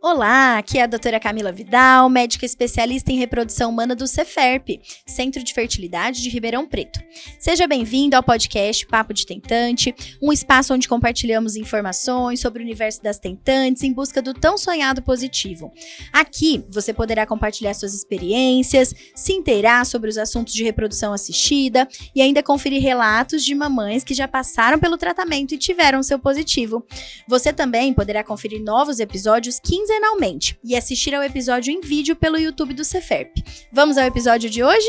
Olá, aqui é a doutora Camila Vidal, médica especialista em reprodução humana do Ceferp, Centro de Fertilidade de Ribeirão Preto. Seja bem-vindo ao podcast Papo de Tentante, um espaço onde compartilhamos informações sobre o universo das tentantes em busca do tão sonhado positivo. Aqui você poderá compartilhar suas experiências, se inteirar sobre os assuntos de reprodução assistida e ainda conferir relatos de mamães que já passaram pelo tratamento e tiveram seu positivo. Você também poderá conferir novos episódios quinzenalmente e assistir ao episódio em vídeo pelo YouTube do Ceferp. Vamos ao episódio de hoje?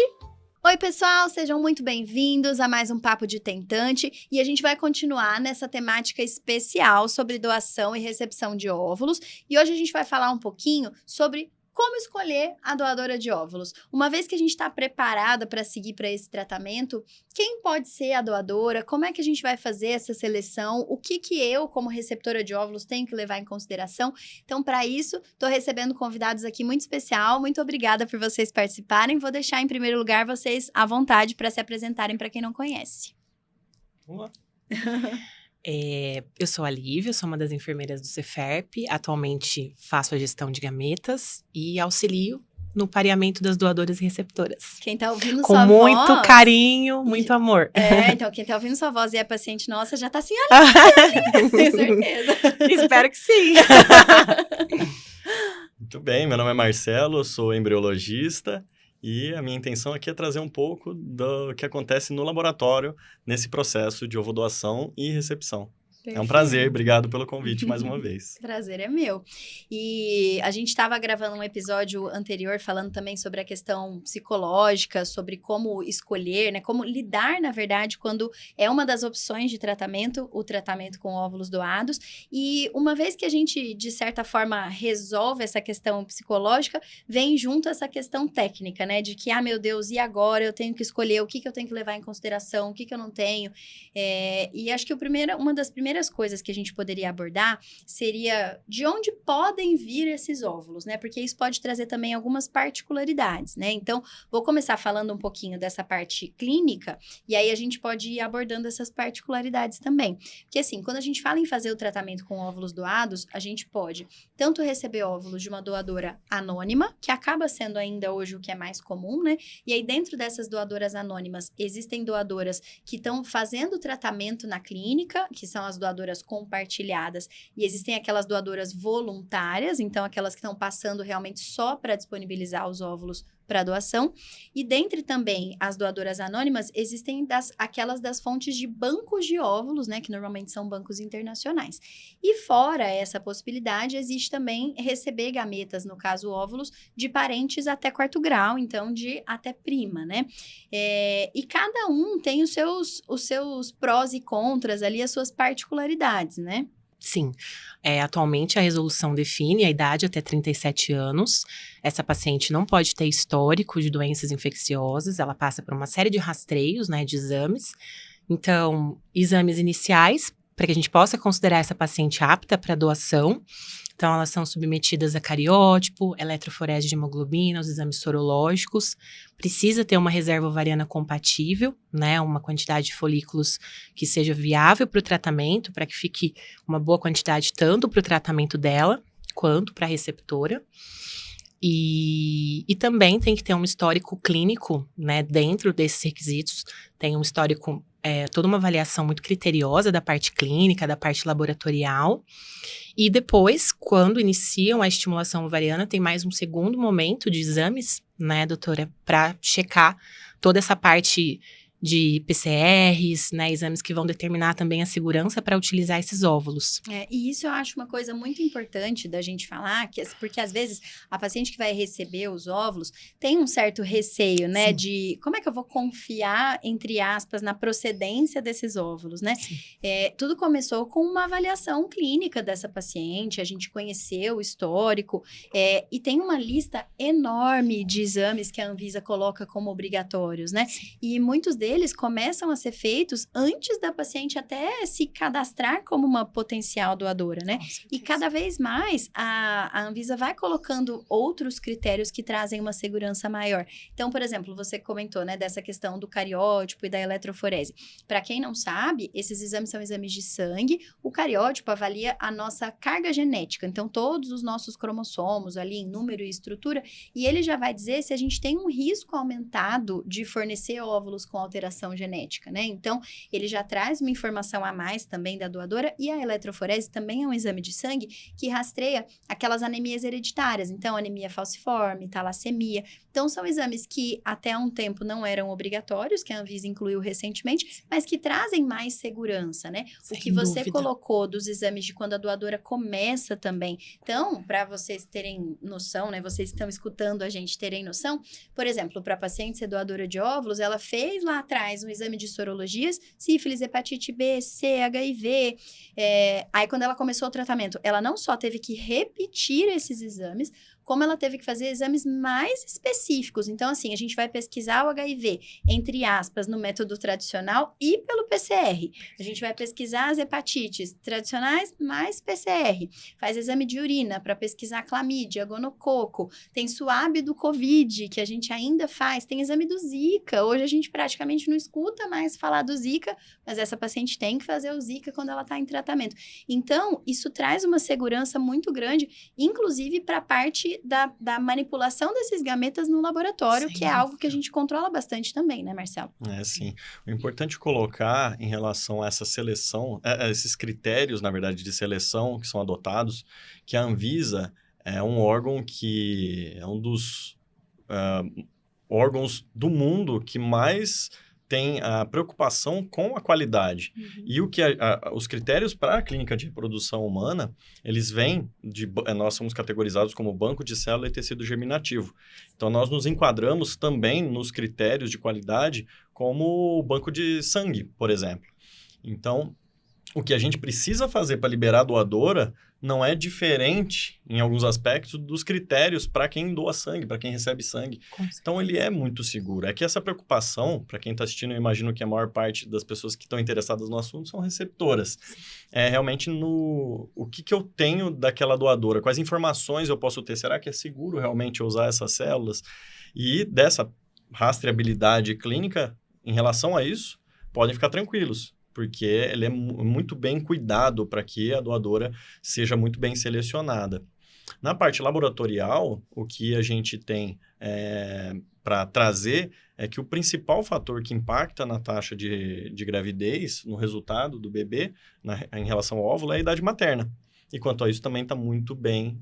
Oi pessoal, sejam muito bem-vindos a mais um Papo de Tentante e a gente vai continuar nessa temática especial sobre doação e recepção de óvulos e hoje a gente vai falar um pouquinho sobre como escolher a doadora de óvulos. Uma vez que a gente está preparada para seguir para esse tratamento, quem pode ser a doadora? Como é que a gente vai fazer essa seleção? O que eu, como receptora de óvulos, tenho que levar em consideração? Então, para isso, estou recebendo convidados aqui muito especial. Muito obrigada por vocês participarem. Vou deixar, em primeiro lugar, vocês à vontade para se apresentarem para quem não conhece. Vamos lá. Eu sou a Lívia, sou uma das enfermeiras do Ceferp. Atualmente faço a gestão de gametas e auxilio no pareamento das doadoras e receptoras. Quem tá ouvindo com sua voz... Com muito carinho, muito amor. Então quem tá ouvindo sua voz e é paciente nossa, já tá assim, olha, tenho certeza. Espero que sim. Muito bem, meu nome é Marcelo, eu sou embriologista. E a minha intenção aqui é trazer um pouco do que acontece no laboratório nesse processo de ovodoação e recepção. Perfeito. É um prazer, obrigado pelo convite mais uma vez. Prazer é meu. E a gente estava gravando um episódio anterior falando também sobre a questão psicológica, sobre como escolher, né? Como lidar, na verdade, quando é uma das opções de tratamento, o tratamento com óvulos doados. E uma vez que a gente, de certa forma, resolve essa questão psicológica, vem junto essa questão técnica, né? De que, meu Deus, e agora? Eu tenho que escolher o que eu tenho que levar em consideração, o que eu não tenho. E acho que uma das primeiras coisas que a gente poderia abordar seria de onde podem vir esses óvulos, né? Porque isso pode trazer também algumas particularidades, né? Então, vou começar falando um pouquinho dessa parte clínica e aí a gente pode ir abordando essas particularidades também. Porque assim, quando a gente fala em fazer o tratamento com óvulos doados, a gente pode tanto receber óvulos de uma doadora anônima, que acaba sendo ainda hoje o que é mais comum, né? E aí dentro dessas doadoras anônimas, existem doadoras que estão fazendo o tratamento na clínica, que são as doadoras compartilhadas, e existem aquelas doadoras voluntárias, então aquelas que estão passando realmente só para disponibilizar os óvulos para doação, e dentre também as doadoras anônimas, existem aquelas das fontes de bancos de óvulos, né, que normalmente são bancos internacionais. E fora essa possibilidade, existe também receber gametas, no caso óvulos, de parentes até quarto grau, então de até prima, né? E cada um tem os seus prós e contras ali, as suas particularidades, né? Sim, atualmente a resolução define a idade até 37 anos. Essa paciente não pode ter histórico de doenças infecciosas, ela passa por uma série de rastreios, né, de exames. Então, exames iniciais, para que a gente possa considerar essa paciente apta para doação. Então, elas são submetidas a cariótipo, eletroforese de hemoglobina, os exames sorológicos. Precisa ter uma reserva ovariana compatível, né? Uma quantidade de folículos que seja viável para o tratamento, para que fique uma boa quantidade tanto para o tratamento dela, quanto para a receptora. E também tem que ter um histórico clínico, né? Dentro desses requisitos, tem um histórico... toda uma avaliação muito criteriosa da parte clínica, da parte laboratorial. E depois, quando iniciam a estimulação ovariana, tem mais um segundo momento de exames, né, doutora, para checar toda essa parte de PCRs, né, exames que vão determinar também a segurança para utilizar esses óvulos. E isso eu acho uma coisa muito importante da gente falar, porque às vezes a paciente que vai receber os óvulos tem um certo receio, né, Sim. de como é que eu vou confiar, entre aspas, na procedência desses óvulos, né? Tudo começou com uma avaliação clínica dessa paciente, a gente conheceu o histórico, e tem uma lista enorme de exames que a Anvisa coloca como obrigatórios, né? Sim. E muitos deles deles começam a ser feitos antes da paciente até se cadastrar como uma potencial doadora, né? E cada vez mais a Anvisa vai colocando outros critérios que trazem uma segurança maior. Então, por exemplo, você comentou, né, dessa questão do cariótipo e da eletroforese. Para quem não sabe, esses exames são exames de sangue. O cariótipo avalia a nossa carga genética, então todos os nossos cromossomos ali em número e estrutura, e ele já vai dizer se a gente tem um risco aumentado de fornecer óvulos com alteração genética, né? Então, ele já traz uma informação a mais também da doadora, e a eletroforese também é um exame de sangue que rastreia aquelas anemias hereditárias, então anemia falciforme, talassemia. Então, são exames que até há um tempo não eram obrigatórios, que a Anvisa incluiu recentemente, mas que trazem mais segurança, né? O que você colocou dos exames de quando a doadora começa também. Então, para vocês terem noção, né? Vocês que estão escutando a gente terem noção, por exemplo, para a paciente ser doadora de óvulos, ela fez lá atrás um exame de sorologias, sífilis, hepatite B, C, HIV. Aí, quando ela começou o tratamento, ela não só teve que repetir esses exames, como ela teve que fazer exames mais específicos. Então, assim, a gente vai pesquisar o HIV, entre aspas, no método tradicional e pelo PCR. A gente vai pesquisar as hepatites tradicionais mais PCR. Faz exame de urina para pesquisar clamídia, gonococo. Tem suave do COVID, que a gente ainda faz. Tem exame do Zika. Hoje a gente praticamente não escuta mais falar do Zika, mas essa paciente tem que fazer o Zika quando ela está em tratamento. Então, isso traz uma segurança muito grande, inclusive para a parte da manipulação desses gametas no laboratório, que é algo que a gente controla bastante também, né, Marcelo? Sim. O importante colocar em relação a essa seleção, esses critérios, na verdade, de seleção que são adotados, que a Anvisa é um órgão que é um dos órgãos do mundo que mais tem a preocupação com a qualidade. Uhum. E os critérios para a clínica de reprodução humana, eles vêm nós somos categorizados como banco de célula e tecido germinativo. Então, nós nos enquadramos também nos critérios de qualidade como banco de sangue, por exemplo. Então, o que a gente precisa fazer para liberar a doadora não é diferente, em alguns aspectos, dos critérios para quem doa sangue, para quem recebe sangue. Então, ele é muito seguro. É que essa preocupação, para quem está assistindo, eu imagino que a maior parte das pessoas que estão interessadas no assunto são receptoras. É realmente o que eu tenho daquela doadora, quais informações eu posso ter, será que é seguro realmente usar essas células? E dessa rastreabilidade clínica, em relação a isso, podem ficar tranquilos, porque ele é muito bem cuidado para que a doadora seja muito bem selecionada. Na parte laboratorial, o que a gente tem para trazer é que o principal fator que impacta na taxa de gravidez, no resultado do bebê, em relação ao óvulo, é a idade materna. E quanto a isso, também está muito bem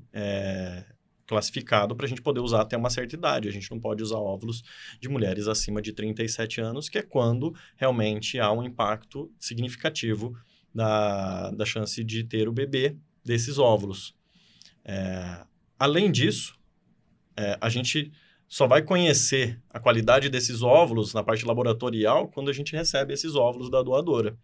classificado para a gente poder usar até uma certa idade. A gente não pode usar óvulos de mulheres acima de 37 anos, que é quando realmente há um impacto significativo da chance de ter o bebê desses óvulos. Além disso, a gente só vai conhecer a qualidade desses óvulos na parte laboratorial quando a gente recebe esses óvulos da doadora.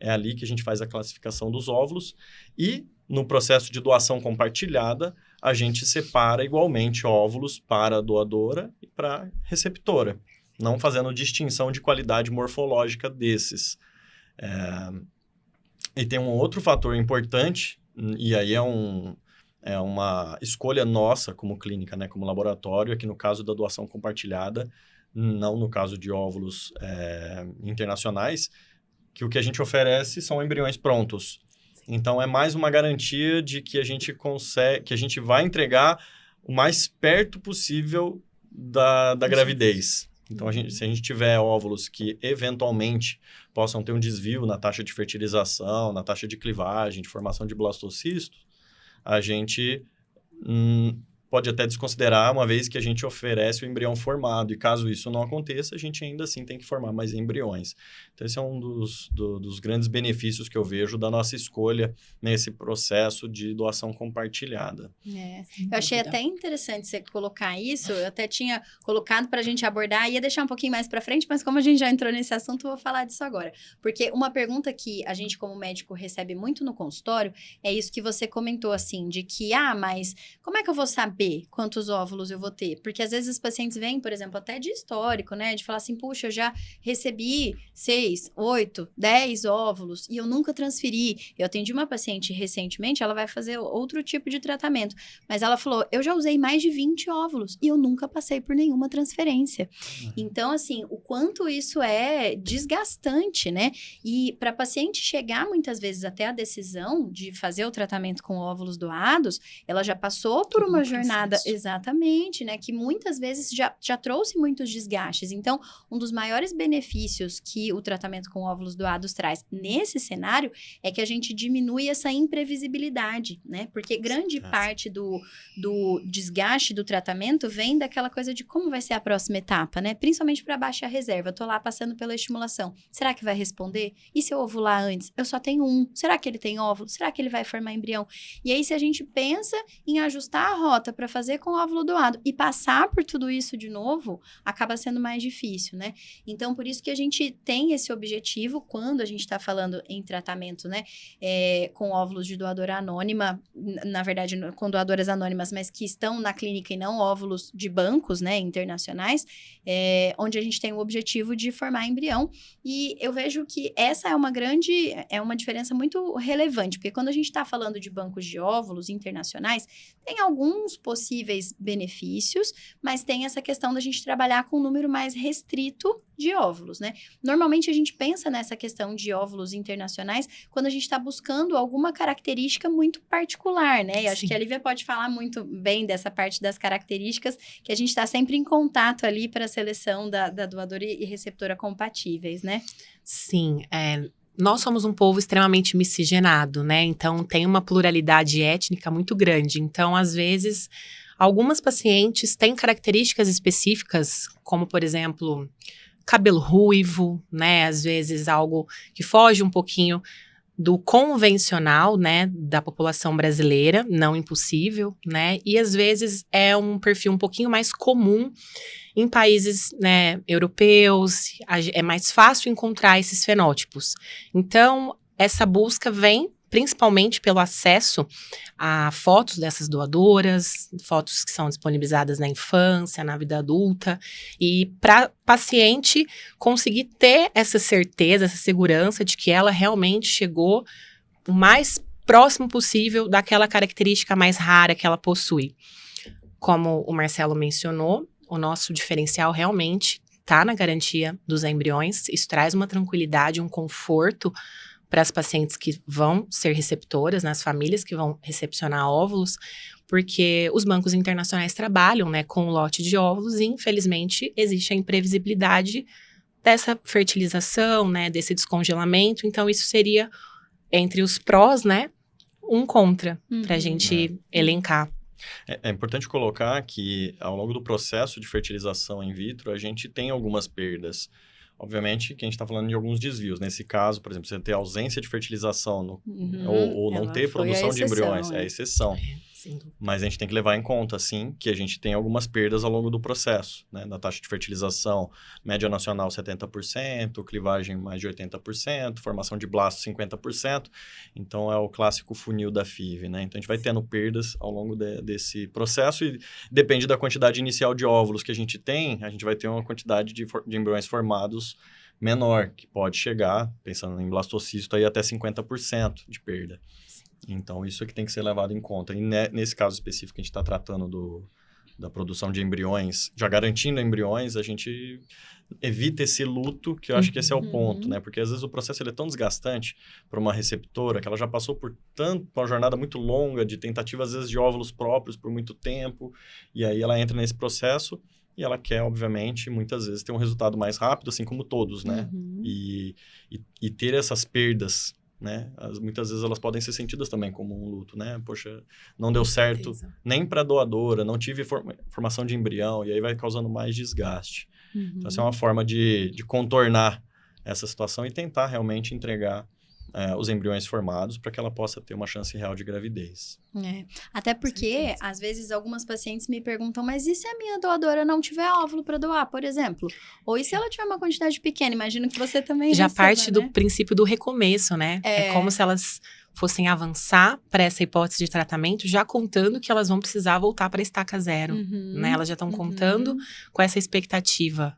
É ali que a gente faz a classificação dos óvulos e, no processo de doação compartilhada, a gente separa igualmente óvulos para a doadora e para a receptora, não fazendo distinção de qualidade morfológica desses. E tem um outro fator importante, e aí é uma escolha nossa como clínica, né, como laboratório, aqui no caso da doação compartilhada, não no caso de óvulos internacionais, que o que a gente oferece são embriões prontos. Então, é mais uma garantia de que a gente vai entregar o mais perto possível da gravidez. Então, se a gente tiver óvulos que, eventualmente, possam ter um desvio na taxa de fertilização, na taxa de clivagem, de formação de blastocisto, a gente pode até desconsiderar, uma vez que a gente oferece o embrião formado. E caso isso não aconteça, a gente ainda assim tem que formar mais embriões. Então, esse é um dos grandes benefícios que eu vejo da nossa escolha nesse processo de doação compartilhada. Eu achei até interessante você colocar isso. Eu até tinha colocado para a gente abordar, ia deixar um pouquinho mais para frente, mas como a gente já entrou nesse assunto, eu vou falar disso agora. Porque uma pergunta que a gente, como médico, recebe muito no consultório é isso que você comentou, assim, de que, mas como é que eu vou saber saber quantos óvulos eu vou ter? Porque às vezes os pacientes vêm, por exemplo, até de histórico, né? De falar assim, puxa, eu já recebi 6, 8, 10 óvulos e eu nunca transferi. Eu atendi uma paciente recentemente, ela vai fazer outro tipo de tratamento, mas ela falou, eu já usei mais de 20 óvulos e eu nunca passei por nenhuma transferência. Então, assim, o quanto isso é desgastante, né? E para paciente chegar muitas vezes até a decisão de fazer o tratamento com óvulos doados, ela já passou por uma jornada, exatamente, né? Que muitas vezes já trouxe muitos desgastes. Então, um dos maiores benefícios que o tratamento com óvulos doados traz nesse cenário é que a gente diminui essa imprevisibilidade, né? Porque grande parte do desgaste do tratamento vem daquela coisa de como vai ser a próxima etapa, né? Principalmente para baixa reserva. Eu tô lá passando pela estimulação. Será que vai responder? E se eu ovular antes? Eu só tenho um. Será que ele tem óvulo? Será que ele vai formar embrião? E aí, se a gente pensa em ajustar a rota para fazer com óvulo doado e passar por tudo isso de novo, acaba sendo mais difícil, né? Então, por isso que a gente tem esse objetivo quando a gente está falando em tratamento, né? Com óvulos de doadora anônima, na verdade, com doadoras anônimas, mas que estão na clínica e não óvulos de bancos, né? Internacionais, onde a gente tem o objetivo de formar embrião. E eu vejo que essa é uma diferença muito relevante, porque quando a gente está falando de bancos de óvulos internacionais, tem alguns possíveis benefícios, mas tem essa questão da gente trabalhar com um número mais restrito de óvulos, né? Normalmente a gente pensa nessa questão de óvulos internacionais quando a gente está buscando alguma característica muito particular, né? E acho que a Lívia pode falar muito bem dessa parte das características que a gente está sempre em contato ali para a seleção da doadora e receptora compatíveis, né? Sim, nós somos um povo extremamente miscigenado, né? Então, tem uma pluralidade étnica muito grande. Então, às vezes, algumas pacientes têm características específicas, como, por exemplo, cabelo ruivo, né? Às vezes, algo que foge um pouquinho do convencional, né, da população brasileira, não impossível, né, e às vezes é um perfil um pouquinho mais comum em países, né, europeus, é mais fácil encontrar esses fenótipos. Então, essa busca vem principalmente pelo acesso a fotos dessas doadoras, fotos que são disponibilizadas na infância, na vida adulta, e para paciente conseguir ter essa certeza, essa segurança de que ela realmente chegou o mais próximo possível daquela característica mais rara que ela possui. Como o Marcelo mencionou, o nosso diferencial realmente está na garantia dos embriões. Isso traz uma tranquilidade, um conforto para as pacientes que vão ser receptoras, nas famílias que vão recepcionar óvulos, porque os bancos internacionais trabalham, né, com um lote de óvulos e, infelizmente, existe a imprevisibilidade dessa fertilização, né, desse descongelamento. Então, isso seria, entre os prós, né, um contra, para a gente elencar. É importante colocar que, ao longo do processo de fertilização in vitro, a gente tem algumas perdas. Obviamente que a gente está falando de alguns desvios. Nesse caso, por exemplo, você ter ausência de fertilização ou não ter produção de embriões, é a exceção. Mas a gente tem que levar em conta, sim, que a gente tem algumas perdas ao longo do processo, né? Da taxa de fertilização, média nacional 70%, clivagem mais de 80%, formação de blasto 50%. Então, é o clássico funil da FIV, né? Então, a gente vai tendo perdas ao longo desse processo e depende da quantidade inicial de óvulos que a gente tem, a gente vai ter uma quantidade de embriões formados menor, que pode chegar, pensando em blastocisto, aí até 50% de perda. Então, isso é que tem que ser levado em conta. E nesse caso específico que a gente está tratando da produção de embriões, já garantindo embriões, a gente evita esse luto, que eu acho que esse é o ponto, né? Porque às vezes o processo ele é tão desgastante para uma receptora, que ela já passou por uma jornada muito longa de tentativa, às vezes, de óvulos próprios por muito tempo, e aí ela entra nesse processo e ela quer, obviamente, muitas vezes ter um resultado mais rápido, assim como todos, né? E ter essas perdas, né? Muitas vezes elas podem ser sentidas também como um luto, né? Poxa, não deu certo nem para a doadora, não tive formação de embrião, e aí vai causando mais desgaste. Então, essa é uma forma de contornar essa situação e tentar realmente entregar os embriões formados para que ela possa ter uma chance real de gravidez. Até porque, às vezes, algumas pacientes me perguntam, mas e se a minha doadora não tiver óvulo para doar, por exemplo? Ou e se ela tiver uma quantidade pequena? Imagino que você também já receba, parte né? do princípio do recomeço, né? É como se elas fossem avançar para essa hipótese de tratamento, já contando que elas vão precisar voltar para a estaca zero, né? Elas já estão contando com essa expectativa.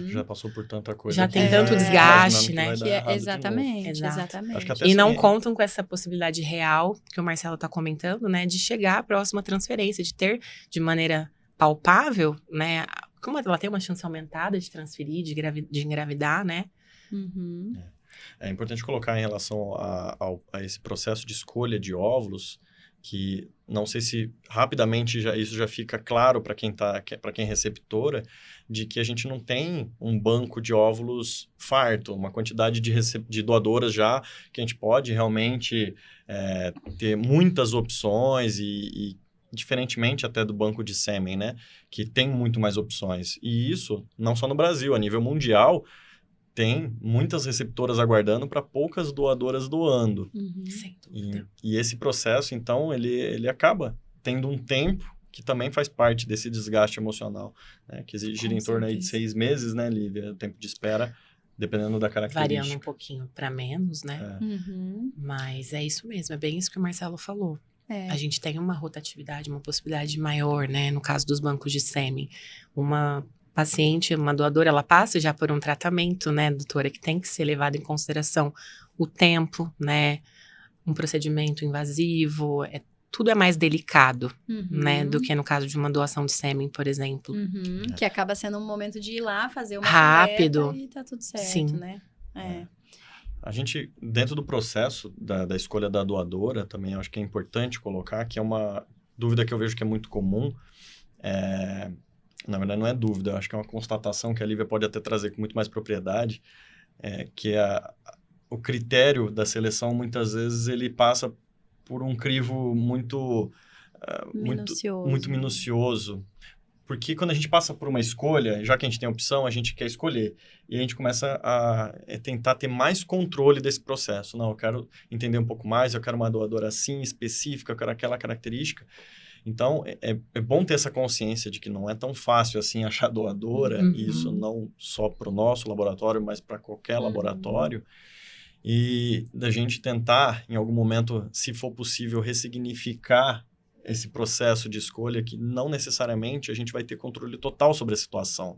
Já passou por tanta coisa. Já que tem tanto tá desgaste, imaginando que né? vai dar errado de novo. Exatamente, Exato. exatamente. Acho que até E não assim, contam com essa possibilidade real que o Marcelo está comentando, né? De chegar à próxima transferência, de ter de maneira palpável, né? Como ela tem uma chance aumentada de transferir, de engravidar, né? É importante colocar em relação a esse processo de escolha de óvulos, que não sei se rapidamente isso já fica claro para quem é receptora, de que a gente não tem um banco de óvulos farto, uma quantidade de doadoras já, que a gente pode realmente ter muitas opções e diferentemente até do banco de sêmen, né? Que tem muito mais opções. E isso, não só no Brasil, a nível mundial, tem muitas receptoras aguardando para poucas doadoras doando. Sem dúvida. E esse processo, então, ele acaba tendo um tempo que também faz parte desse desgaste emocional, né? Que gira em torno aí de 6 meses, né, Lívia? O tempo de espera, dependendo da característica. Variando um pouquinho para menos, né? Mas é isso mesmo, é bem isso que o Marcelo falou. A gente tem uma rotatividade, uma possibilidade maior, né? No caso dos bancos de sêmen. Uma paciente, uma doadora, ela passa já por um tratamento, né, doutora, que tem que ser levado em consideração o tempo, né, um procedimento invasivo, tudo é mais delicado, né, do que no caso de uma doação de sêmen, por exemplo. Que acaba sendo um momento de ir lá, fazer uma rápido coleta e tá tudo certo, Sim. né? A gente, dentro do processo da escolha da doadora, também acho que é importante colocar que é uma dúvida que eu vejo que é muito comum, na verdade, não é dúvida, acho que é uma constatação que a Lívia pode até trazer com muito mais propriedade, que o critério da seleção, muitas vezes, ele passa por um crivo muito minucioso. Porque quando a gente passa por uma escolha, já que a gente tem a opção, a gente quer escolher. E a gente começa a tentar ter mais controle desse processo. Não, eu quero entender um pouco mais, eu quero uma doadora assim, específica, eu quero aquela característica. Então, é bom ter essa consciência de que não é tão fácil assim achar doadora, e isso não só para o nosso laboratório, mas para qualquer laboratório, e da gente tentar, em algum momento, se for possível, ressignificar esse processo de escolha, que não necessariamente a gente vai ter controle total sobre a situação.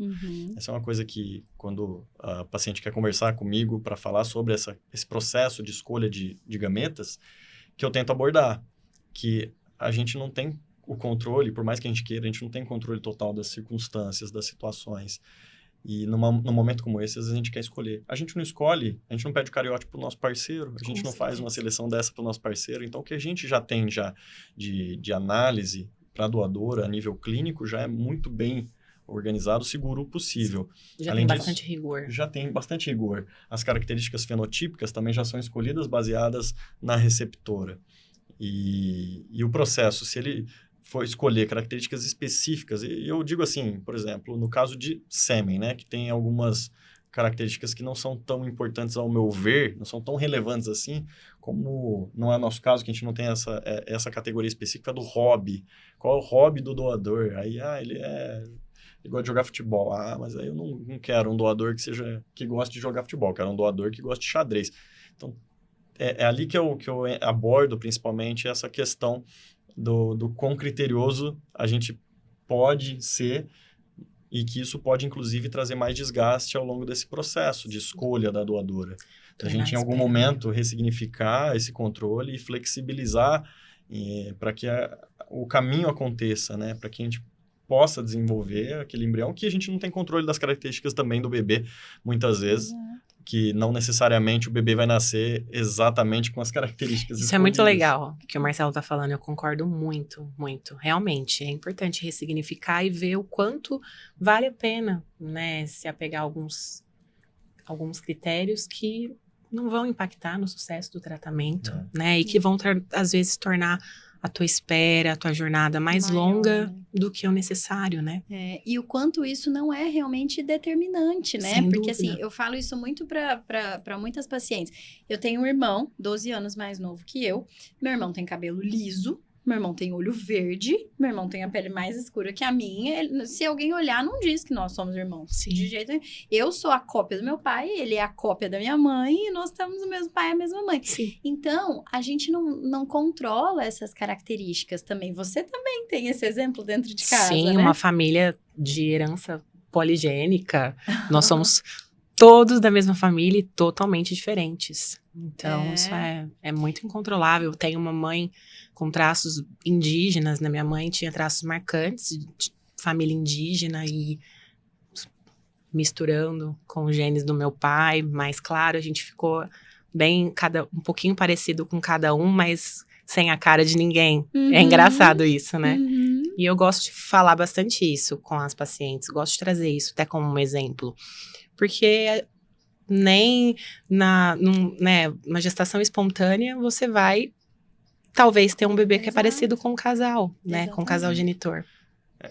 Essa é uma coisa que, quando a paciente quer conversar comigo para falar sobre esse processo de escolha de gametas, que eu tento abordar, que a gente não tem o controle, por mais que a gente queira, a gente não tem controle total das circunstâncias, das situações. E num momento como esse, às vezes a gente quer escolher. A gente não escolhe, a gente não pede o cariótipo para o nosso parceiro, a gente não faz uma seleção dessa para o nosso parceiro. Então, o que a gente já tem de análise para a doadora a nível clínico já é muito bem organizado, seguro o possível. Já Além tem disso, bastante rigor. Já tem bastante rigor. As características fenotípicas também já são escolhidas baseadas na receptora. E o processo, se ele for escolher características específicas, e eu digo assim, por exemplo, no caso de sêmen, né, que tem algumas características que não são tão importantes ao meu ver, não são tão relevantes assim, como não é o nosso caso, que a gente não tem essa categoria específica do hobby. Qual é o hobby do doador? Aí, ele gosta de jogar futebol. Mas aí eu não quero um doador que goste de jogar futebol, eu quero um doador que goste de xadrez. Então, é ali que eu abordo, principalmente, essa questão do quão criterioso a gente pode ser e que isso pode, inclusive, trazer mais desgaste ao longo desse processo de escolha da doadora. Então, a gente, em algum momento, ressignificar esse controle e flexibilizar para que o caminho aconteça, né? Para que a gente possa desenvolver aquele embrião, que a gente não tem controle das características também do bebê, muitas vezes. Que não necessariamente o bebê vai nascer exatamente com as características Isso é muito legal, que o Marcelo tá falando, eu concordo muito, muito. Realmente, é importante ressignificar e ver o quanto vale a pena, né, se apegar a alguns critérios que não vão impactar no sucesso do tratamento, né, e que vão, às vezes, tornar a tua espera, a tua jornada mais longa, né, do que o necessário, né? E o quanto isso não é realmente determinante, né? Sem Porque, dúvida. assim, eu falo isso muito para muitas pacientes. Eu tenho um irmão, 12 anos mais novo que eu. Meu irmão tem cabelo liso, meu irmão tem olho verde, meu irmão tem a pele mais escura que a minha. Se alguém olhar, não diz que nós somos irmãos. Sim. De jeito nenhum. Eu sou a cópia do meu pai, ele é a cópia da minha mãe, e nós temos o mesmo pai e a mesma mãe. Sim. Então, a gente não controla essas características também. Você também tem esse exemplo dentro de casa, Sim, né? uma família de herança poligênica. Nós somos todos da mesma família e totalmente diferentes. Então, isso é muito incontrolável. Eu tenho uma mãe com traços indígenas, né? Minha mãe tinha traços marcantes de família indígena e misturando com os genes do meu pai. Mas, claro, a gente ficou bem, um pouquinho parecido com cada um, mas sem a cara de ninguém. É engraçado isso, né? E eu gosto de falar bastante isso com as pacientes. Gosto de trazer isso até como um exemplo. Porque nem numa gestação espontânea você vai, talvez, ter um bebê que é parecido com o casal, né? Exatamente. Com o casal genitor.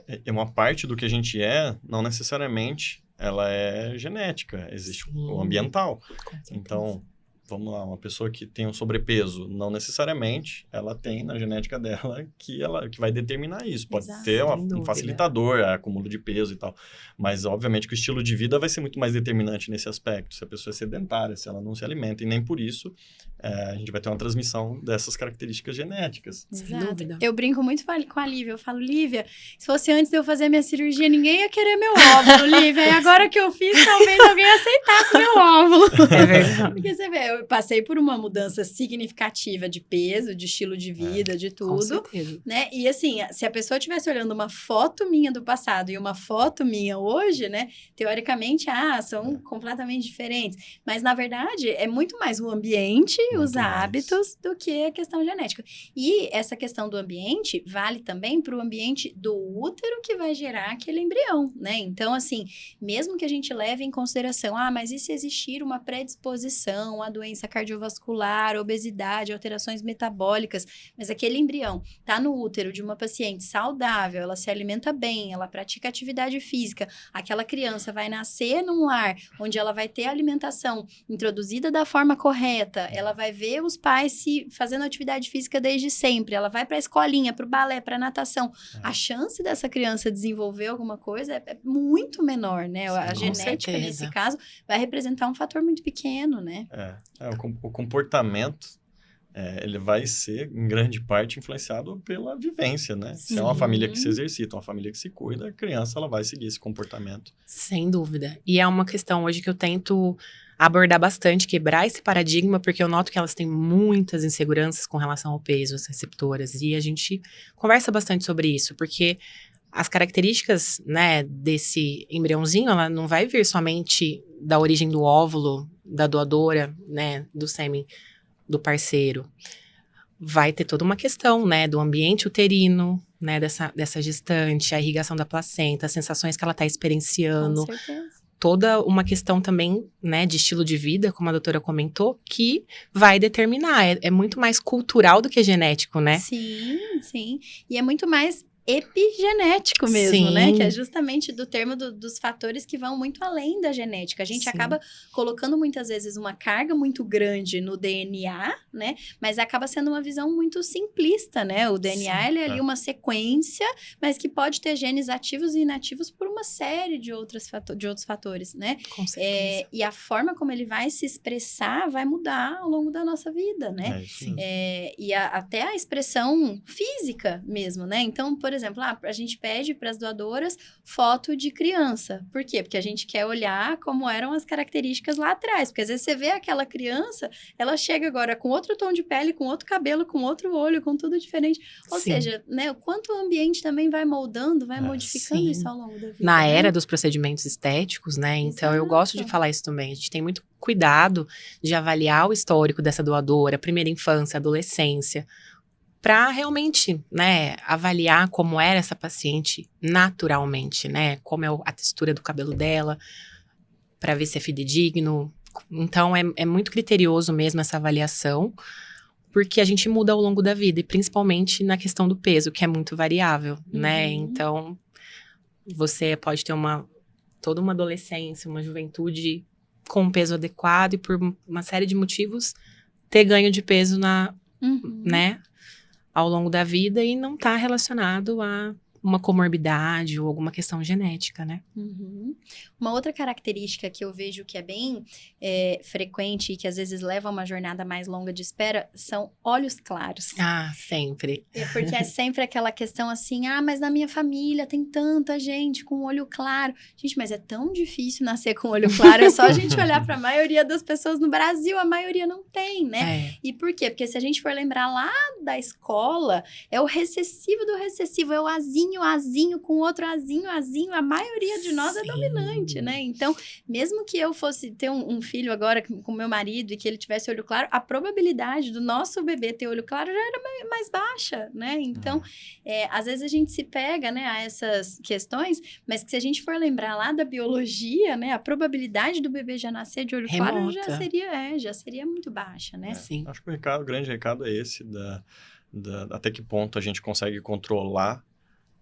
É uma parte do que a gente não necessariamente, ela é genética. Existe o ambiental. Então, vamos lá, uma pessoa que tem um sobrepeso, não necessariamente ela tem na genética dela que vai determinar isso. Pode ter um facilitador, acúmulo de peso e tal. Mas, obviamente, que o estilo de vida vai ser muito mais determinante nesse aspecto. Se a pessoa é sedentária, se ela não se alimenta. E nem por isso a gente vai ter uma transmissão dessas características genéticas. Sem dúvida. Eu brinco muito com a Lívia. Eu falo, Lívia, se fosse antes de eu fazer a minha cirurgia, ninguém ia querer meu óvulo, Lívia. E agora que eu fiz, talvez alguém aceitasse meu óvulo. É verdade. Porque você vê, eu passei por uma mudança significativa de peso, de estilo de vida, de Com tudo, certeza. né? E assim, se a pessoa estivesse olhando uma foto minha do passado e uma foto minha hoje, né? Teoricamente, são completamente diferentes. Mas, na verdade, é muito mais o ambiente, os hábitos, do que a questão genética. E essa questão do ambiente vale também para o ambiente do útero que vai gerar aquele embrião, né? Então, assim, mesmo que a gente leve em consideração, mas e se existir uma predisposição à doença cardiovascular, obesidade, alterações metabólicas, mas aquele embrião tá no útero de uma paciente saudável, ela se alimenta bem, ela pratica atividade física, aquela criança vai nascer num lar onde ela vai ter a alimentação introduzida da forma correta, ela vai ver os pais fazendo atividade física desde sempre, ela vai pra escolinha, pro balé, pra natação. A chance dessa criança desenvolver alguma coisa é muito menor, né? Sim, a genética, certeza. nesse caso, vai representar um fator muito pequeno, né? O comportamento, ele vai ser, em grande parte, influenciado pela vivência, né? Se é uma família que se exercita, uma família que se cuida, a criança ela vai seguir esse comportamento. Sem dúvida. E é uma questão hoje que eu tento abordar bastante, quebrar esse paradigma, porque eu noto que elas têm muitas inseguranças com relação ao peso, as receptoras, e a gente conversa bastante sobre isso, porque as características, né, desse embriãozinho, ela não vai vir somente da origem do óvulo, da doadora, né, do sêmen do parceiro. Vai ter toda uma questão, né, do ambiente uterino, né, dessa gestante, a irrigação da placenta, as sensações que ela está experienciando. Com certeza. Toda uma questão também, né, de estilo de vida, como a doutora comentou, que vai determinar. É muito mais cultural do que genético, né? Sim, sim. E é muito mais epigenético mesmo, Sim. né? Que é justamente do termo dos fatores que vão muito além da genética. A gente Sim. acaba colocando muitas vezes uma carga muito grande no DNA, né? Mas acaba sendo uma visão muito simplista, né? O DNA, ele é ali uma sequência, mas que pode ter genes ativos e inativos por uma série de outros fatores, né? Com certeza. E a forma como ele vai se expressar vai mudar ao longo da nossa vida, né? Sim. Até a expressão física mesmo, né? Então, por exemplo, a gente pede para as doadoras foto de criança. Por quê? Porque a gente quer olhar como eram as características lá atrás. Porque às vezes você vê aquela criança, ela chega agora com outro tom de pele, com outro cabelo, com outro olho, com tudo diferente. Ou seja, né, o quanto o ambiente também vai moldando, vai modificando isso ao longo da vida. Na né? era dos procedimentos estéticos, né? Então, eu gosto de falar isso também. A gente tem muito cuidado de avaliar o histórico dessa doadora, primeira infância, adolescência, para realmente, né, avaliar como era essa paciente naturalmente, né? Como é a textura do cabelo dela, para ver se é fidedigno. Então, é muito criterioso mesmo essa avaliação, porque a gente muda ao longo da vida, e principalmente na questão do peso, que é muito variável, né? Então, você pode ter toda uma adolescência, uma juventude com um peso adequado e por uma série de motivos ter ganho de peso né? ao longo da vida e não tá relacionado a uma comorbidade ou alguma questão genética, né? Uhum. Uma outra característica que eu vejo que é bem frequente e que às vezes leva a uma jornada mais longa de espera são olhos claros. Ah, sempre. Porque é sempre aquela questão assim, mas na minha família tem tanta gente com olho claro. Gente, mas é tão difícil nascer com olho claro, é só a gente olhar para a maioria das pessoas no Brasil, a maioria não tem, né? E por quê? Porque se a gente for lembrar lá da escola, é o recessivo do recessivo, é o azinho com outro azinho, a maioria de nós é dominante, né? Então, mesmo que eu fosse ter um filho agora com meu marido e que ele tivesse olho claro, a probabilidade do nosso bebê ter olho claro já era mais baixa, né? Então, às vezes a gente se pega, né, a essas questões, mas que se a gente for lembrar lá da biologia, né, a probabilidade do bebê já nascer de olho claro já seria muito baixa, né? Sim. Acho que o grande recado é esse, até que ponto a gente consegue controlar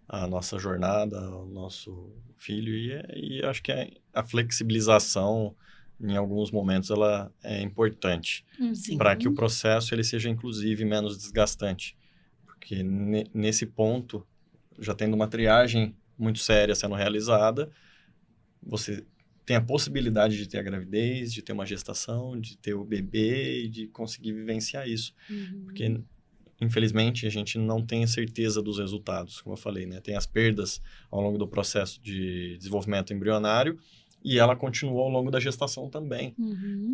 a nossa jornada, o nosso filho, e acho que a flexibilização, em alguns momentos, ela é importante, para que o processo ele seja, inclusive, menos desgastante. Porque nesse ponto, já tendo uma triagem muito séria sendo realizada, você tem a possibilidade de ter a gravidez, de ter uma gestação, de ter o bebê e de conseguir vivenciar isso. Porque, infelizmente, a gente não tem a certeza dos resultados, como eu falei, né? Tem as perdas ao longo do processo de desenvolvimento embrionário e ela continua ao longo da gestação também.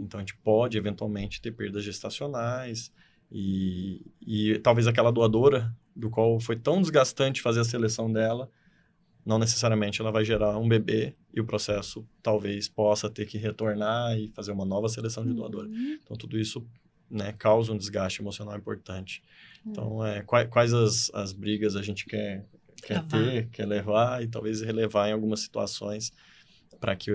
Então, a gente pode, eventualmente, ter perdas gestacionais e talvez aquela doadora, do qual foi tão desgastante fazer a seleção dela, não necessariamente ela vai gerar um bebê e o processo talvez possa ter que retornar e fazer uma nova seleção de doadora. Então, tudo isso, né, causa um desgaste emocional importante. Então, quais as brigas a gente quer ter, quer levar e talvez relevar em algumas situações para que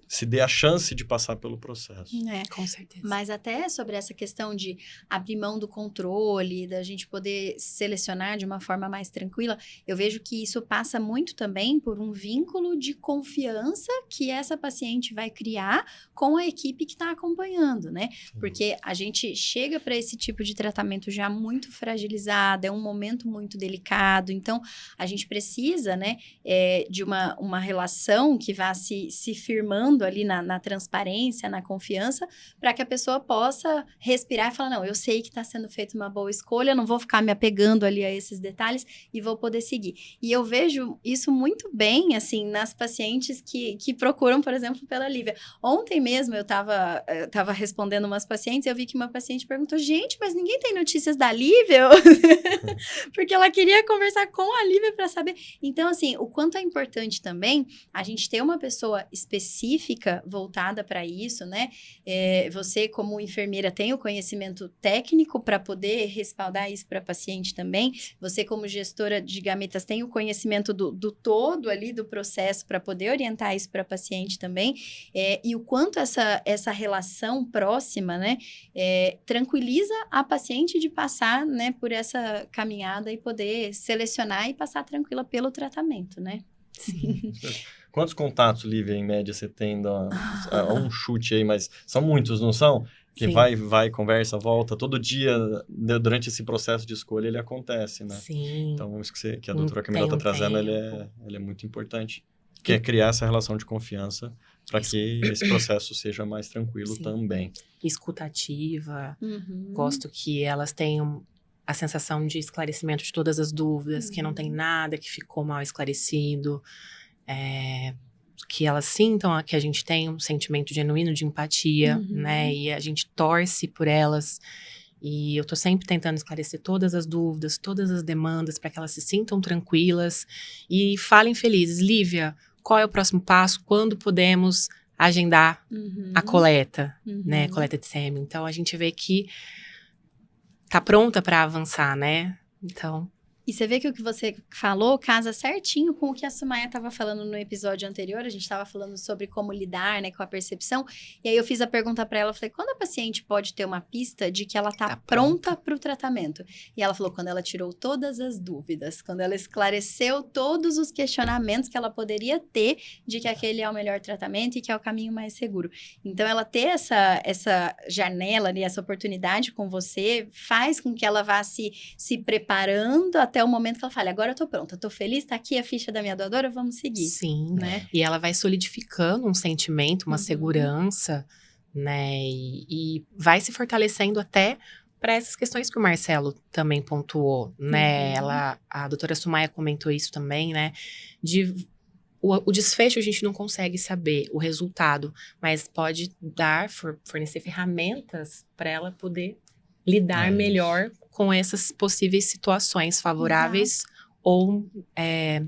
se dê a chance de passar pelo processo. Com certeza. Mas até sobre essa questão de abrir mão do controle, da gente poder selecionar de uma forma mais tranquila, eu vejo que isso passa muito também por um vínculo de confiança que essa paciente vai criar com a equipe que está acompanhando, né? Porque a gente chega para esse tipo de tratamento já muito fragilizado, é um momento muito delicado, então a gente precisa, né, de uma relação que vá se firmando ali na transparência, na confiança, para que a pessoa possa respirar e falar, não, eu sei que está sendo feita uma boa escolha, não vou ficar me apegando ali a esses detalhes e vou poder seguir. E eu vejo isso muito bem, assim, nas pacientes que procuram, por exemplo, pela Lívia. Ontem mesmo eu estava respondendo umas pacientes e eu vi que uma paciente perguntou, gente, mas ninguém tem notícias da Lívia? Porque ela queria conversar com a Lívia para saber. Então, assim, o quanto é importante também a gente ter uma pessoa específica voltada para isso, né? Você, como enfermeira, tem o conhecimento técnico para poder respaldar isso para a paciente também. Você, como gestora de gametas, tem o conhecimento do todo ali do processo para poder orientar isso para a paciente também. E o quanto essa relação próxima, né? Tranquiliza a paciente de passar, né, por essa caminhada e poder selecionar e passar tranquila pelo tratamento, né? Sim. Quantos contatos, Lívia, em média, você tem? Um chute aí, mas são muitos, não são? Que vai, conversa, volta. Todo dia, durante esse processo de escolha, ele acontece, né? Sim. Então, isso que a doutora Camila está trazendo, ele é muito importante. Que é criar essa relação de confiança para que esse processo seja mais tranquilo também. Escutativa. Gosto que elas tenham a sensação de esclarecimento de todas as dúvidas, que não tem nada que ficou mal esclarecido. Que elas sintam que a gente tem um sentimento genuíno de empatia, né? E a gente torce por elas. E eu tô sempre tentando esclarecer todas as dúvidas, todas as demandas, para que elas se sintam tranquilas e falem felizes. Lívia, qual é o próximo passo? Quando podemos agendar a coleta, né? Coleta de sêmen. Então, a gente vê que tá pronta para avançar, né? Então, E você vê que o que você falou casa certinho com o que a Sumaia estava falando no episódio anterior. A gente estava falando sobre como lidar, né, com a percepção. E aí eu fiz a pergunta para ela, falei, quando a paciente pode ter uma pista de que ela tá pronta para o tratamento? E ela falou, quando ela tirou todas as dúvidas, quando ela esclareceu todos os questionamentos que ela poderia ter de que aquele é o melhor tratamento e que é o caminho mais seguro. Então, ela ter essa janela ali, essa oportunidade com você, faz com que ela vá se preparando até o momento que ela fale, agora eu tô pronta, tô feliz, tá aqui a ficha da minha doadora, vamos seguir. Sim, né? E ela vai solidificando um sentimento, uma segurança, né? E vai se fortalecendo até para essas questões que o Marcelo também pontuou, né? A doutora Sumaia comentou isso também, né? O desfecho a gente não consegue saber, o resultado, mas pode fornecer ferramentas para ela poder lidar melhor com essas possíveis situações favoráveis ou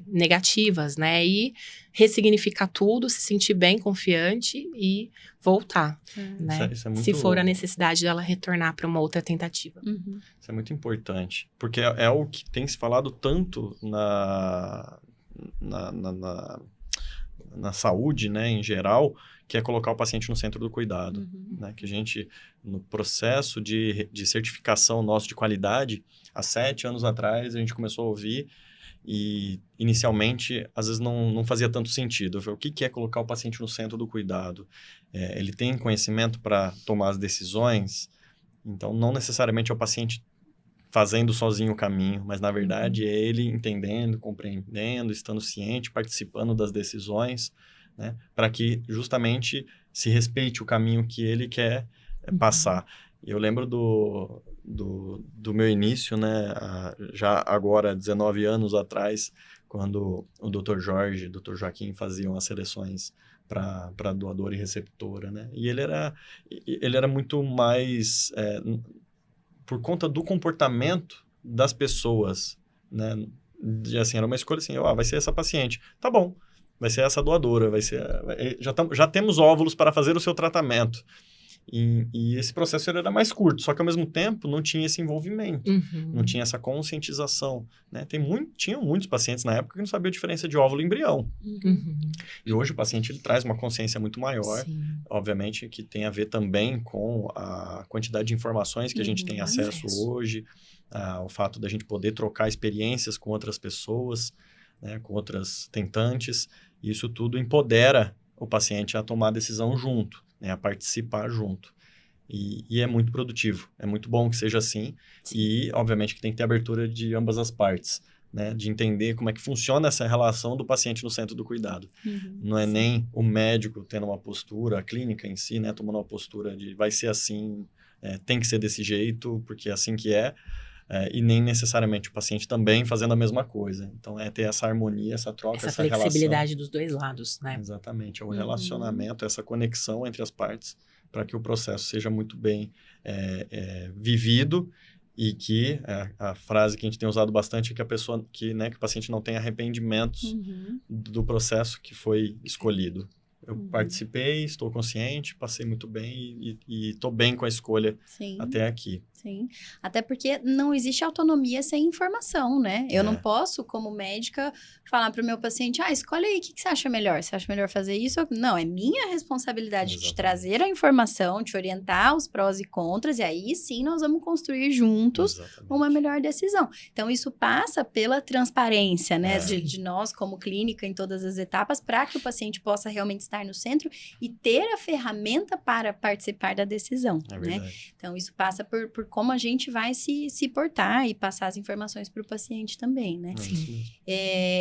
negativas, né? E ressignificar tudo, se sentir bem, confiante e voltar, né? Isso é muito... Se for a necessidade dela retornar para uma outra tentativa. Isso é muito importante, porque é o que tem se falado tanto na saúde, né, em geral, que é colocar o paciente no centro do cuidado. Né? Que a gente, no processo de certificação nosso de qualidade, há 7 anos atrás, a gente começou a ouvir e, inicialmente, às vezes não fazia tanto sentido. O que é colocar o paciente no centro do cuidado? Ele tem conhecimento para tomar as decisões, então, não necessariamente é o paciente fazendo sozinho o caminho, mas, na verdade, é ele entendendo, compreendendo, estando ciente, participando das decisões, né? Para que, justamente, se respeite o caminho que ele quer passar. Eu lembro do meu início, né? Já agora, 19 anos atrás, quando o Dr. Jorge e o Dr. Joaquim faziam as seleções para doadora e receptora, né? E ele era muito mais... por conta do comportamento das pessoas, né? Assim, era uma escolha assim, vai ser essa paciente. Tá bom, vai ser essa doadora, já temos óvulos para fazer o seu tratamento. E esse processo era mais curto, só que ao mesmo tempo não tinha esse envolvimento, não tinha essa conscientização, né? Tinham muitos pacientes na época que não sabiam a diferença de óvulo e embrião. E hoje o paciente ele traz uma consciência muito maior, obviamente que tem a ver também com a quantidade de informações que a gente tem acesso hoje, o fato da gente poder trocar experiências com outras pessoas, né, com outras tentantes, e isso tudo empodera o paciente a tomar a decisão junto, né, a participar junto. E é muito produtivo, é muito bom que seja assim. E, obviamente, que tem que ter abertura de ambas as partes, né, de entender como é que funciona essa relação do paciente no centro do cuidado. Não é nem o médico tendo uma postura, a clínica em si, né, tomando uma postura de vai ser assim, tem que ser desse jeito, porque é assim que é, e nem necessariamente o paciente também fazendo a mesma coisa. Então, ter essa harmonia, essa troca, essa flexibilidade relação. dos dois lados, né? Exatamente, é o relacionamento, essa conexão entre as partes, para que o processo seja muito bem vivido e que a frase que a gente tem usado bastante é que que o paciente não tenha arrependimentos do processo que foi escolhido. Eu participei, estou consciente, passei muito bem e estou bem com a escolha até aqui. Sim, até porque não existe autonomia sem informação, né? Eu não posso, como médica, falar para o meu paciente, escolhe aí, o que você acha melhor? Você acha melhor fazer isso? Não, é minha responsabilidade de trazer a informação, te orientar os prós e contras, e aí sim nós vamos construir juntos uma melhor decisão. Então, isso passa pela transparência, né? De nós, como clínica, em todas as etapas, para que o paciente possa realmente estar no centro e ter a ferramenta para participar da decisão, né? Então, isso passa por como a gente vai se portar e passar as informações para o paciente também, né?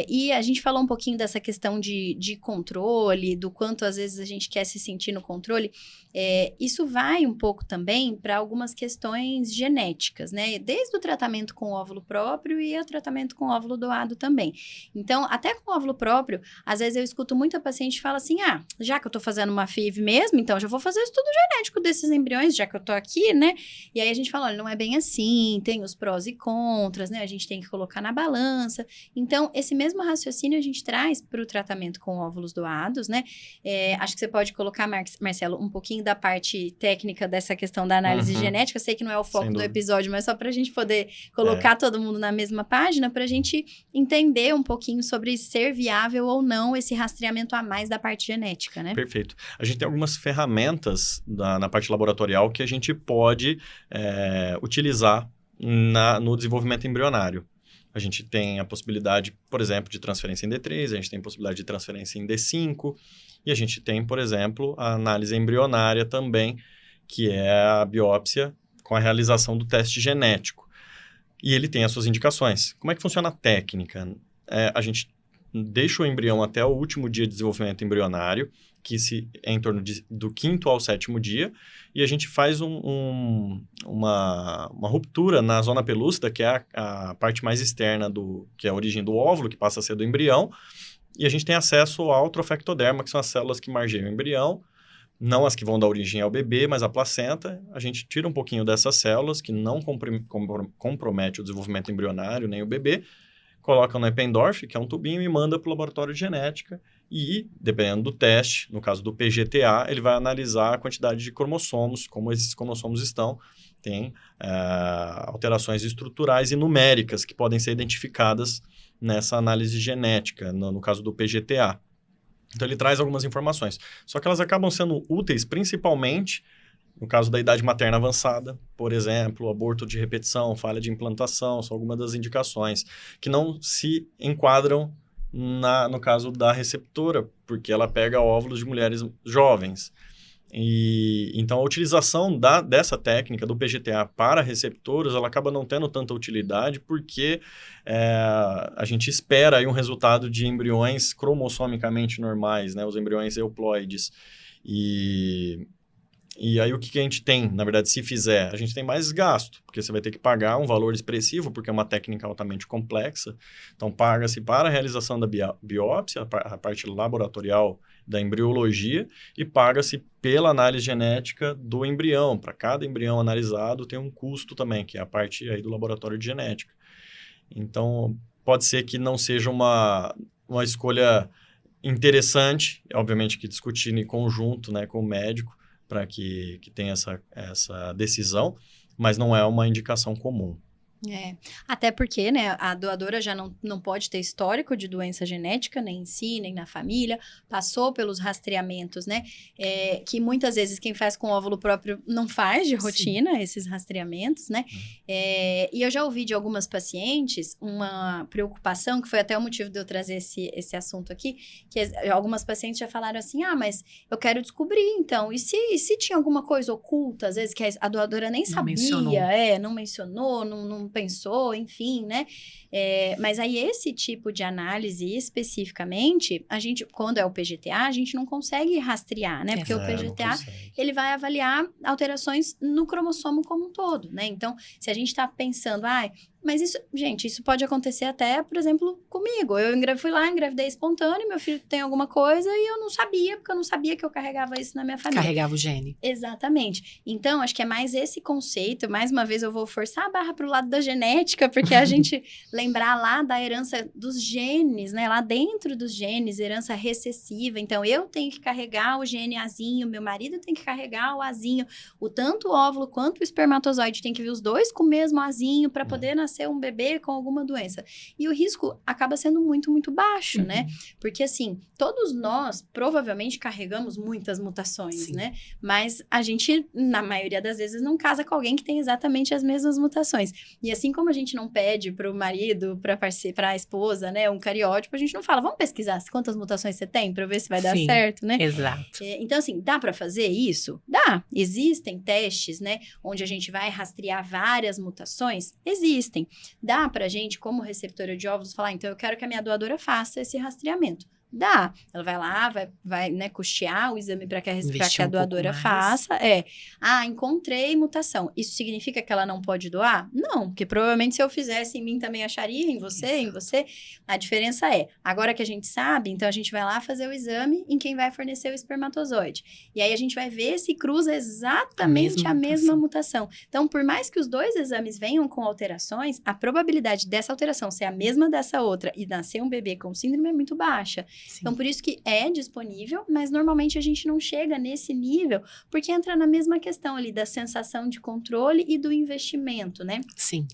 E a gente falou um pouquinho dessa questão de controle, do quanto às vezes a gente quer se sentir no controle. Isso vai um pouco também para algumas questões genéticas, né? Desde o tratamento com óvulo próprio e o tratamento com óvulo doado também. Então, até com óvulo próprio, às vezes eu escuto muita paciente fala assim, já que eu tô fazendo uma FIV mesmo, então já vou fazer o estudo genético desses embriões, já que eu tô aqui, né? E aí a gente fala, fala, olha, não é bem assim, tem os prós e contras, né? A gente tem que colocar na balança. Então, esse mesmo raciocínio a gente traz para o tratamento com óvulos doados, né? Acho que você pode colocar, Marcelo, um pouquinho da parte técnica dessa questão da análise genética. Eu sei que não é o foco do episódio, mas só para a gente poder colocar todo mundo na mesma página, para a gente entender um pouquinho sobre ser viável ou não esse rastreamento a mais da parte genética, né? Perfeito. A gente tem algumas ferramentas na parte laboratorial que a gente pode utilizar no desenvolvimento embrionário. A gente tem a possibilidade, por exemplo, de transferência em D3, a gente tem a possibilidade de transferência em D5, e a gente tem, por exemplo, a análise embrionária também, que é a biópsia com a realização do teste genético. E ele tem as suas indicações. Como é que funciona a técnica? A gente deixa o embrião até o último dia de desenvolvimento embrionário, que é em torno do 5º ao 7º dia, e a gente faz uma ruptura na zona pelúcida, que é a parte mais externa, que é a origem do óvulo, que passa a ser do embrião, e a gente tem acesso ao trofectoderma, que são as células que margeiam o embrião, não as que vão dar origem ao bebê, mas a placenta. A gente tira um pouquinho dessas células, que não compromete o desenvolvimento embrionário, nem o bebê, coloca no Eppendorf, que é um tubinho, e manda para o laboratório de genética. E, dependendo do teste, no caso do PGTA, ele vai analisar a quantidade de cromossomos, como esses cromossomos estão. Tem alterações estruturais e numéricas que podem ser identificadas nessa análise genética, no caso do PGTA. Então, ele traz algumas informações. Só que elas acabam sendo úteis, principalmente no caso da idade materna avançada, por exemplo, aborto de repetição, falha de implantação, são algumas das indicações que não se enquadram no caso da receptora, porque ela pega óvulos de mulheres jovens. E então, a utilização dessa técnica do PGTA para receptoras, ela acaba não tendo tanta utilidade, porque a gente espera aí um resultado de embriões cromossomicamente normais, né? Os embriões euploides. E aí, o que a gente tem, na verdade, se fizer? A gente tem mais gasto, porque você vai ter que pagar um valor expressivo, porque é uma técnica altamente complexa. Então, paga-se para a realização da biópsia, a parte laboratorial da embriologia, e paga-se pela análise genética do embrião. Para cada embrião analisado, tem um custo também, que é a parte aí do laboratório de genética. Então, pode ser que não seja uma escolha interessante, obviamente que discutir em conjunto, né, com o médico, para que tenha essa decisão, mas não é uma indicação comum. Até porque, né, a doadora já não pode ter histórico de doença genética, nem em si, nem na família, passou pelos rastreamentos, né, que muitas vezes quem faz com óvulo próprio não faz de rotina. Sim. Esses rastreamentos, né, e eu já ouvi de algumas pacientes uma preocupação, que foi até o motivo de eu trazer esse assunto aqui, que algumas pacientes já falaram assim, mas eu quero descobrir, então, e se tinha alguma coisa oculta, às vezes, que a doadora nem sabia, não mencionou, não pensou, enfim, né? Mas aí esse tipo de análise especificamente, a gente, quando é o PGTA, a gente não consegue rastrear, né? Porque o PGTA, ele vai avaliar alterações no cromossomo como um todo, né? Então, se a gente tá pensando, mas isso, gente, isso pode acontecer até, por exemplo, comigo. Eu fui lá, engravidei espontâneo, meu filho tem alguma coisa e eu não sabia, porque eu não sabia que eu carregava isso na minha família. Carregava o gene. Exatamente. Então, acho que é mais esse conceito. Mais uma vez, eu vou forçar a barra pro lado da genética, porque a gente lembrar lá da herança dos genes, né? Lá dentro dos genes, herança recessiva. Então, eu tenho que carregar o gene Azinho, meu marido tem que carregar o Azinho. Tanto o óvulo quanto o espermatozoide tem que vir os dois com o mesmo Azinho para poder nascer um bebê com alguma doença. E o risco acaba sendo muito, muito baixo, né? Porque, assim, todos nós provavelmente carregamos muitas mutações, Sim. né? Mas a gente, na maioria das vezes, não casa com alguém que tem exatamente as mesmas mutações. E assim como a gente não pede pro marido, pra esposa, né, um cariótipo, a gente não fala, vamos pesquisar quantas mutações você tem pra ver se vai dar Sim, certo, né? Exato. Então, assim, dá pra fazer isso? Dá. Existem testes, né, onde a gente vai rastrear várias mutações? Existem. Dá pra gente, como receptora de óvulos, falar, então eu quero que a minha doadora faça esse rastreamento. Dá. Ela vai lá, vai né, custear o exame para que a doadora pouco faça. Encontrei mutação. Isso significa que ela não pode doar? Não, porque provavelmente se eu fizesse em mim também acharia, em você. A diferença agora que a gente sabe, então a gente vai lá fazer o exame em quem vai fornecer o espermatozoide. E aí a gente vai ver se cruza exatamente a mesma mutação. Então, por mais que os 2 exames venham com alterações, a probabilidade dessa alteração ser a mesma dessa outra e nascer um bebê com síndrome é muito baixa. Sim. Então, por isso que é disponível, mas normalmente a gente não chega nesse nível, porque entra na mesma questão ali da sensação de controle e do investimento, né? Sim.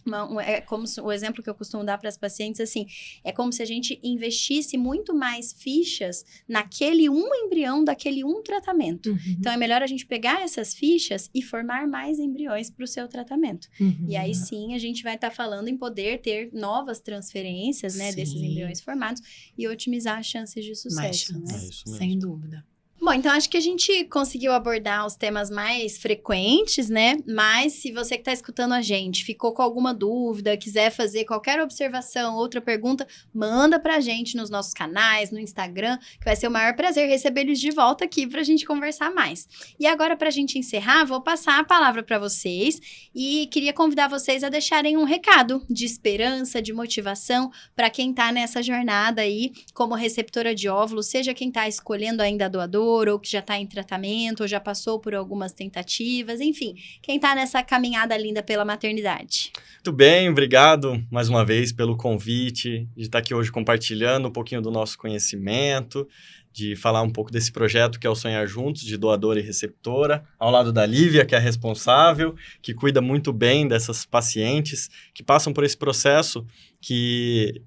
É como o exemplo que eu costumo dar para as pacientes, assim, é como se a gente investisse muito mais fichas naquele embrião daquele tratamento. Uhum. Então, é melhor a gente pegar essas fichas e formar mais embriões para o seu tratamento. Uhum. E aí, sim, a gente vai estar falando em poder ter novas transferências, né, desses embriões formados e otimizar as chances de sucesso, né? Sem dúvida. Bom, então acho que a gente conseguiu abordar os temas mais frequentes, né? Mas se você que está escutando a gente ficou com alguma dúvida, quiser fazer qualquer observação, outra pergunta, manda pra gente nos nossos canais, no Instagram, que vai ser o maior prazer receber eles de volta aqui pra gente conversar mais. E agora, pra gente encerrar, vou passar a palavra para vocês e queria convidar vocês a deixarem um recado de esperança, de motivação para quem tá nessa jornada aí como receptora de óvulos, seja quem tá escolhendo ainda a doadora, ou que já está em tratamento, ou já passou por algumas tentativas, enfim, quem está nessa caminhada linda pela maternidade. Muito bem, obrigado mais uma vez pelo convite, de estar aqui hoje compartilhando um pouquinho do nosso conhecimento, de falar um pouco desse projeto que é o Sonhar Juntos, de doadora e receptora, ao lado da Lívia, que é a responsável, que cuida muito bem dessas pacientes que passam por esse processo, que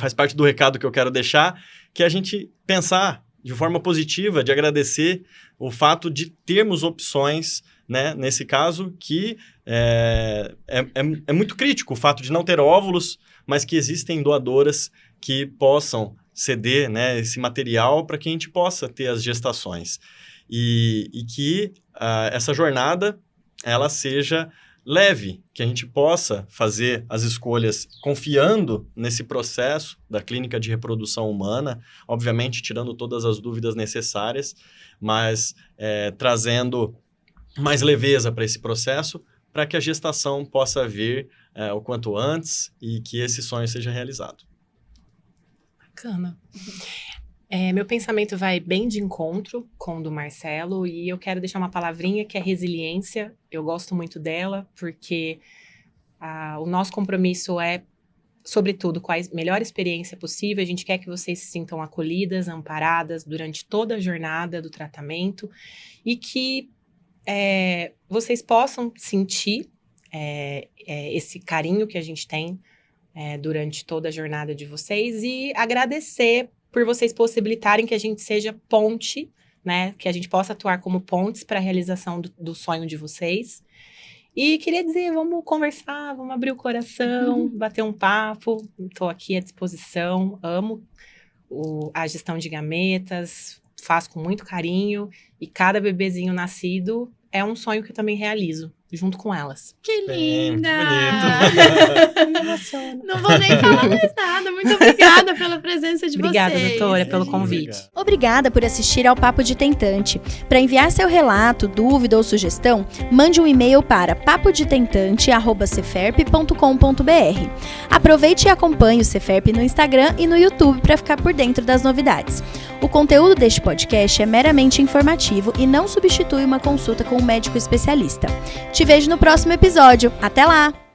faz parte do recado que eu quero deixar, que é a gente pensar de forma positiva, de agradecer o fato de termos opções, né, nesse caso, que é muito crítico o fato de não ter óvulos, mas que existem doadoras que possam ceder, né, esse material para que a gente possa ter as gestações. E que essa jornada ela seja leve, que a gente possa fazer as escolhas confiando nesse processo da clínica de reprodução humana, obviamente tirando todas as dúvidas necessárias, mas trazendo mais leveza para esse processo, para que a gestação possa vir o quanto antes e que esse sonho seja realizado. Bacana. Meu pensamento vai bem de encontro com o do Marcelo e eu quero deixar uma palavrinha que é resiliência. Eu gosto muito dela porque o nosso compromisso é, sobretudo, com a melhor experiência possível. A gente quer que vocês se sintam acolhidas, amparadas durante toda a jornada do tratamento e que vocês possam sentir esse carinho que a gente tem durante toda a jornada de vocês e agradecer por vocês possibilitarem que a gente seja ponte, né? Que a gente possa atuar como pontes para a realização do sonho de vocês. E queria dizer, vamos conversar, vamos abrir o coração, bater um papo. Estou aqui à disposição, amo a gestão de gametas, faço com muito carinho. E cada bebezinho nascido é um sonho que eu também realizo, junto com elas. Que linda! Bonito. Me emociona. Não vou nem falar mais nada. Muito obrigada pela presença de Obrigada, vocês. doutora, pelo convite. Obrigada por assistir ao Papo de Tentante. Para enviar seu relato, dúvida ou sugestão, mande um e-mail para papodetentante@ceferp.com.br. Aproveite e acompanhe o Ceferp no Instagram e no YouTube para ficar por dentro das novidades. O conteúdo deste podcast é meramente informativo e não substitui uma consulta com um médico especialista. Te vejo no próximo episódio. Até lá!